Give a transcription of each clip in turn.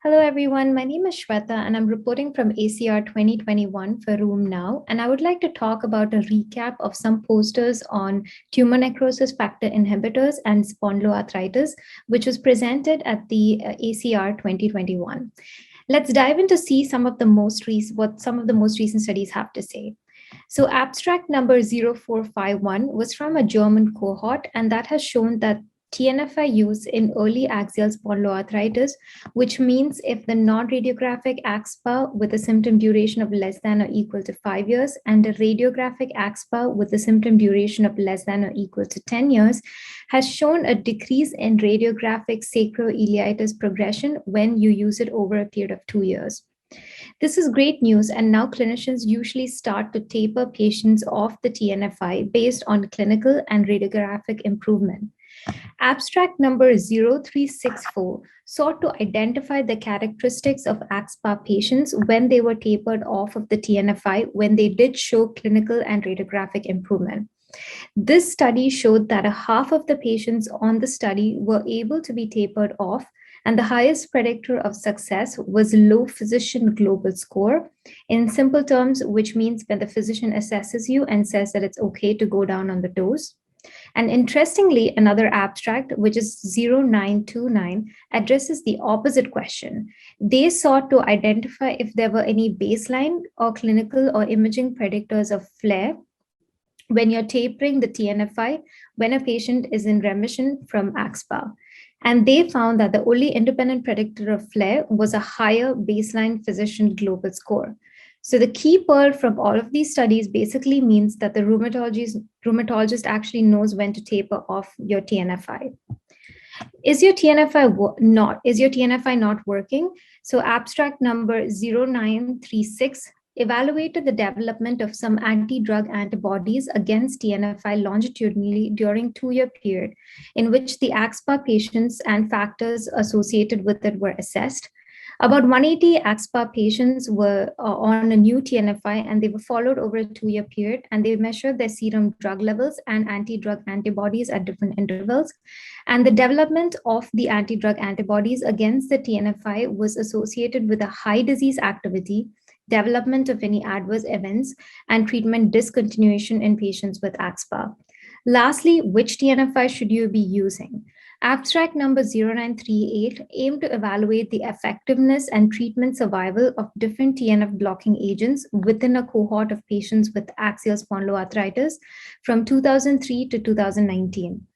Hello, everyone. My name is Shweta, and I'm reporting from ACR 2021 for Room Now. And I would like to talk about a recap of some posters on tumor necrosis factor inhibitors and spondyloarthritis, which was presented at the ACR 2021. Let's dive into see what some of the most recent studies have to say. So abstract number 0451 was from a German cohort, and that has shown that TNFI use in early axial spondyloarthritis, which means if the non-radiographic axSpA with a symptom duration of less than or equal to 5 years and a radiographic axSpA with a symptom duration of less than or equal to 10 years has shown a decrease in radiographic sacroiliitis progression when you use it over a period of 2 years. This is great news, and now clinicians usually start to taper patients off the TNFI based on clinical and radiographic improvement. Abstract number 0364 sought to identify the characteristics of axSpA patients when they were tapered off of the TNFI when they did show clinical and radiographic improvement. This study showed that a half of the patients on the study were able to be tapered off, and the highest predictor of success was low physician global score. In simple terms, which means when the physician assesses you and says that it's okay to go down on the dose. And interestingly, another abstract, which is 0929, addresses the opposite question. They sought to identify if there were any baseline or clinical or imaging predictors of flare when you're tapering the TNFI when a patient is in remission from axSpA. And they found that the only independent predictor of flare was a higher baseline physician global score. So the key pearl from all of these studies basically means that the rheumatologist actually knows when to taper off your TNFI. Is your TNFI not working? So abstract number 0936 evaluated the development of some anti-drug antibodies against TNFI longitudinally during 2-year period, in which the axSpA patients and factors associated with it were assessed. About 180 axSpA patients were on a new TNFI, and they were followed over a 2-year period, and they measured their serum drug levels and anti-drug antibodies at different intervals. And the development of the anti-drug antibodies against the TNFI was associated with a high disease activity, development of any adverse events, and treatment discontinuation in patients with axSpA. Lastly, which TNFI should you be using? Abstract number 0938 aimed to evaluate the effectiveness and treatment survival of different TNF blocking agents within a cohort of patients with axial spondyloarthritis from 2003 to 2019.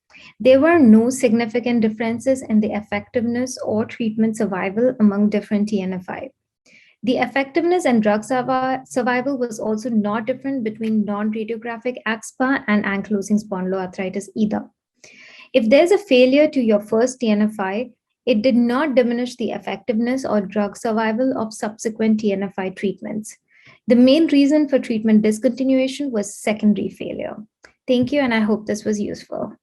There were no significant differences in the effectiveness or treatment survival among different TNFI. The effectiveness and drug survival was also not different between non-radiographic axSpA and ankylosing spondyloarthritis either. If there's a failure to your first TNFI, it did not diminish the effectiveness or drug survival of subsequent TNFI treatments. The main reason for treatment discontinuation was secondary failure. Thank you, and I hope this was useful.